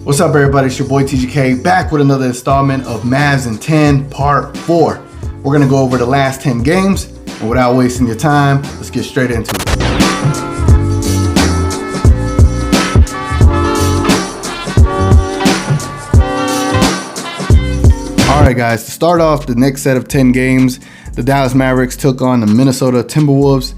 What's up, everybody? It's your boy TGK back with another installment of Mavs in 10 Part 4. We're going to go over the last 10 games, and without wasting your time, let's get straight into it. Alright guys, to start off the next set of 10 games, the Dallas Mavericks took on the Minnesota Timberwolves.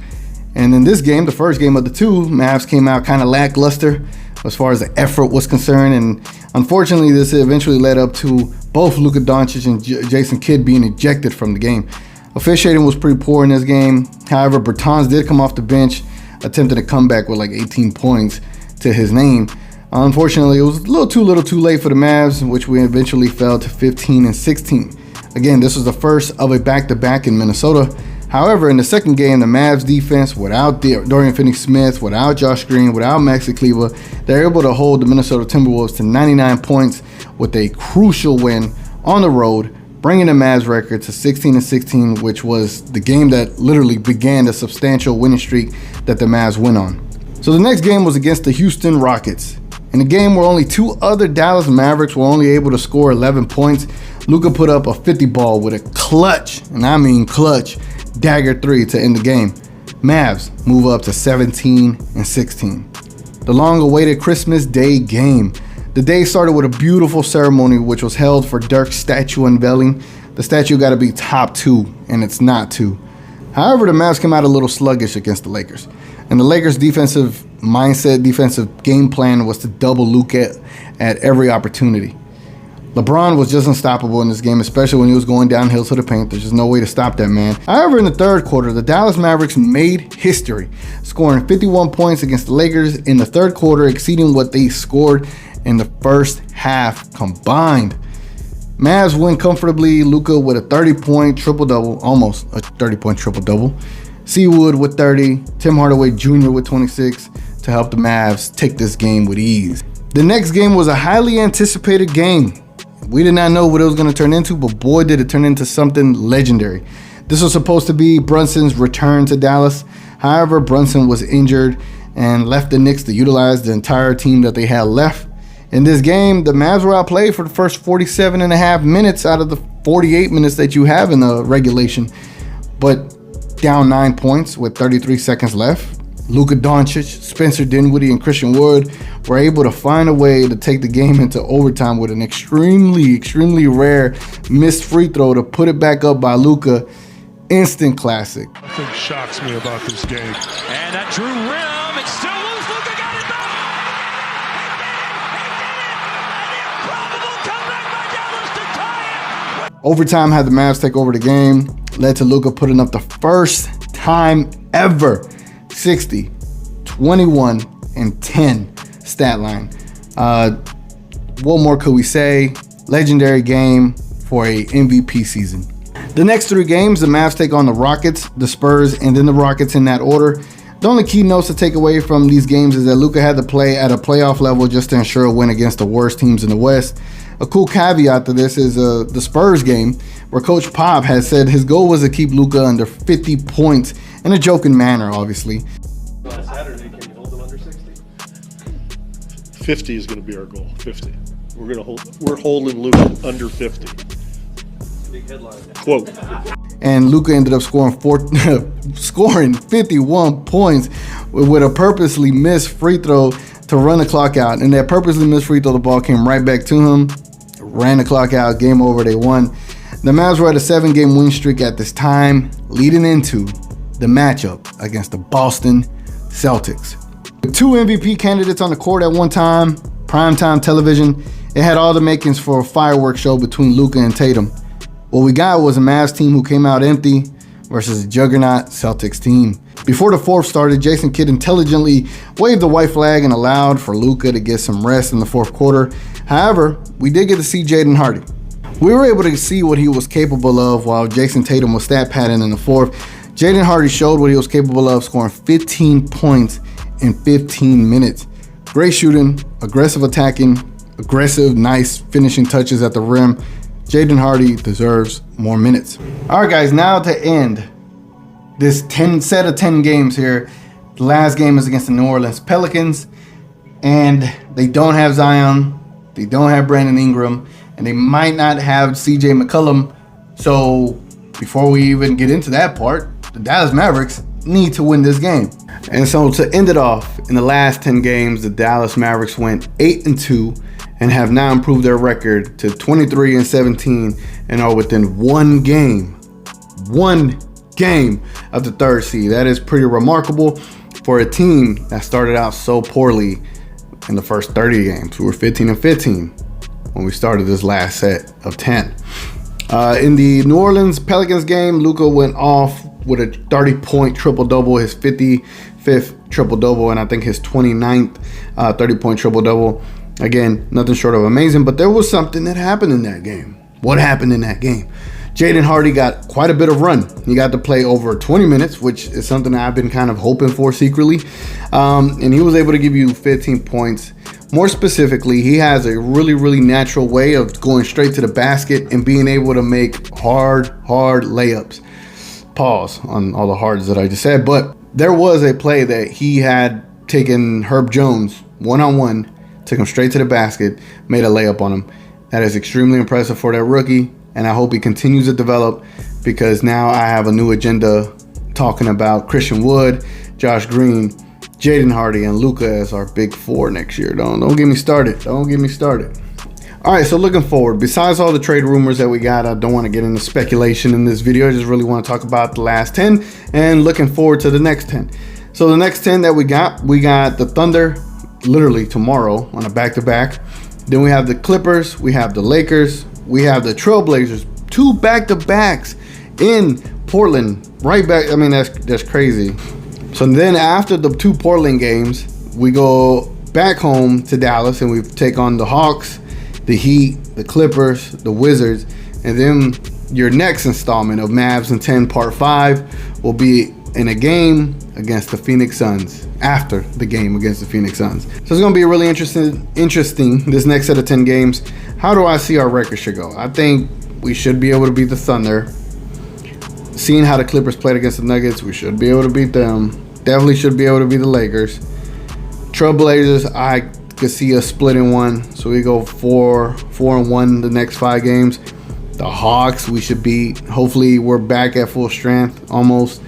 And in this game, the first game of the two, Mavs came out kind of lackluster as far as the effort was concerned, and unfortunately this eventually led up to both Luka Doncic and Jason Kidd being ejected from the game. Officiating was pretty poor in this game. However, Bertans did come off the bench, attempting a comeback with like 18 points to his name. Unfortunately, it was a little too late for the Mavs, which we eventually fell to 15-16. Again, this was the first of a back-to-back in Minnesota. However, in the second game, the Mavs defense, without Dorian Finney-Smith, without Josh Green, without Maxi Kleber, they're able to hold the Minnesota Timberwolves to 99 points with a crucial win on the road, bringing the Mavs record to 16-16, which was the game that literally began the substantial winning streak that the Mavs went on. So the next game was against the Houston Rockets. In a game where only two other Dallas Mavericks were only able to score 11 points, Luka put up a 50 ball with a clutch, and I mean clutch, dagger 3 to end the game. Mavs move up to 17-16. The long-awaited Christmas Day game. The day started with a beautiful ceremony which was held for Dirk's statue unveiling. The statue got to be top 2, and it's not 2. However, the Mavs came out a little sluggish against the Lakers. And the Lakers' defensive mindset, defensive game plan was to double Luka at every opportunity. LeBron was just unstoppable in this game, especially when he was going downhill to the paint. There's just no way to stop that man. However, in the third quarter, the Dallas Mavericks made history, scoring 51 points against the Lakers in the third quarter, exceeding what they scored in the first half combined. Mavs win comfortably. Luka with a 30-point triple-double, almost a 30-point triple-double. Seawood with 30, Tim Hardaway Jr. with 26 to help the Mavs take this game with ease. The next game was a highly anticipated game. We did not know what it was going to turn into, but boy did it turn into something legendary. This was supposed to be Brunson's return to Dallas. However, Brunson was injured and left the Knicks to utilize the entire team that they had left. In this game, the Mavs were outplayed for the first 47.5 minutes out of the 48 minutes that you have in the regulation. But down 9 points with 33 seconds left, Luka Doncic, Spencer Dinwiddie, and Christian Wood were able to find a way to take the game into overtime with an extremely rare missed free throw to put it back up by Luka. Instant classic. Nothing shocks me about this game. And that drew rim. It's still loose. Luka got it back. He did it. An improbable comeback by Dallas to tie it. Overtime had the Mavs take over the game, led to Luka putting up the first time ever 60, 21, and 10 stat line. What more could we say? Legendary game for a MVP season. The next 3 games, the Mavs take on the Rockets, the Spurs, and then the Rockets in that order. The only key notes to take away from these games is that Luka had to play at a playoff level just to ensure a win against the worst teams in the West. A cool caveat to this is the Spurs game, where Coach Pop has said his goal was to keep Luka under 50 points in a joking manner, obviously. On Saturday, can you hold them under 60? 50 is going to be our goal. 50. We're holding Luka under 50. Big headline. Quote. And Luka ended up scoring 51 points with a purposely missed free throw to run the clock out. And that purposely missed free throw, the ball came right back to him, ran the clock out, game over, they won. The Mavs were at a 7-game win streak at this time, leading into the matchup against the Boston Celtics. With 2 MVP candidates on the court at one time, primetime television, it had all the makings for a fireworks show between Luka and Tatum. What we got was a Mavs team who came out empty versus a juggernaut Celtics team. Before the fourth started, Jason Kidd intelligently waved the white flag and allowed for Luka to get some rest in the fourth quarter. However, we did get to see Jaden Hardy. We were able to see what he was capable of while Jason Tatum was stat padding in the fourth. Jaden Hardy showed what he was capable of, scoring 15 points in 15 minutes. Great shooting, aggressive attacking, aggressive, nice finishing touches at the rim. Jaden Hardy deserves more minutes. All right, guys, now to end this set of 10 games here. The last game is against the New Orleans Pelicans, and they don't have Zion. They don't have Brandon Ingram, and they might not have CJ McCollum. So before we even get into that part, the Dallas Mavericks need to win this game. And so to end it off, in the last 10 games, the Dallas Mavericks went 8-2 and have now improved their record to 23-17 and are within one game of the third seed. That is pretty remarkable for a team that started out so poorly in the first 30 games. We were 15-15 when we started this last set of 10. In the New Orleans Pelicans game, Luka went off with a 30-point triple-double, his 55th triple-double, and I think his 29th 30-point triple-double. Again, nothing short of amazing, but there was something that happened in that game. What happened in that game? Jaden Hardy got quite a bit of run. He got to play over 20 minutes, which is something that I've been kind of hoping for secretly. And he was able to give you 15 points. More specifically, he has a really, really natural way of going straight to the basket and being able to make hard layups. Pause on all the hards that I just said. But there was a play that he had taken Herb Jones one-on-one, took him straight to the basket, made a layup on him. That is extremely impressive for that rookie, and I hope he continues to develop, because now I have a new agenda talking about Christian Wood, Josh Green, Jaden Hardy, and Luka as our big four next year. Don't get me started. Don't get me started. All right, so looking forward, besides all the trade rumors that we got, I don't want to get into speculation in this video. I just really want to talk about the last 10 and looking forward to the next 10. So the next 10 that we got the Thunder literally tomorrow on a back-to-back. Then we have the Clippers, we have the Lakers, we have the Trailblazers, 2 back-to-backs in Portland, right back. I mean, that's crazy. So then after the 2 Portland games, we go back home to Dallas and we take on the Hawks, the Heat, the Clippers, the Wizards, and then your next installment of Mavs in 10 Part 5 will be in a game against the Phoenix Suns, after the game against the Phoenix Suns. So it's going to be really interesting this next set of 10 games. How do I see our record should go? I think we should be able to beat the Thunder. Seeing how the Clippers played against the Nuggets, we should be able to beat them. Definitely should be able to beat the Lakers. Trailblazers, I could see us splitting one, so we go 4-1 the next 5 games. The Hawks, we should beat. Hopefully we're back at full strength almost.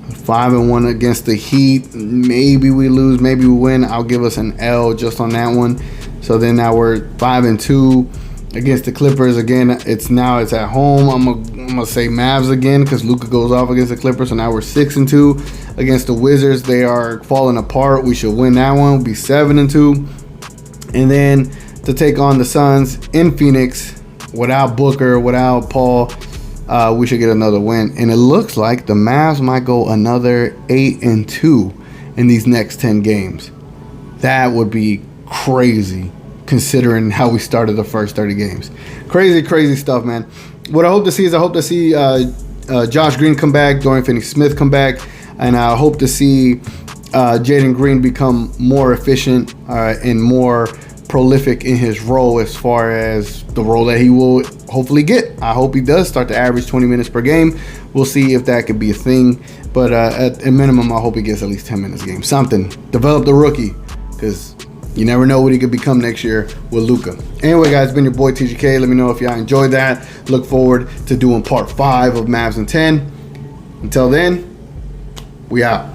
5-1 against the Heat. Maybe we lose, maybe we win. I'll give us an L just on that one. So then now we're 5-2 against the Clippers. Again, it's at home. I'm gonna say Mavs again because Luka goes off against the Clippers. So now we're 6-2 against the Wizards. They are falling apart. We should win that one. We'll be 7-2. And then to take on the Suns in Phoenix without Booker, without Paul, we should get another win. And it looks like the Mavs might go another 8-2 in these next 10 games. That would be crazy considering how we started the first 30 games. Crazy stuff, man. What I hope to see is Josh Green come back, Dorian Finney-Smith come back, and I hope to see Jaden Green become more efficient and more prolific in his role as far as the role that he will hopefully get. I hope he does start to average 20 minutes per game. We'll see if that could be a thing. But at a minimum, I hope he gets at least 10 minutes a game. Something. Develop the rookie, because you never know what he could become next year with Luka. Anyway, guys, it's been your boy TGK. Let me know if y'all enjoyed that. Look forward to doing part 5 of Mavs in 10. Until then, we out.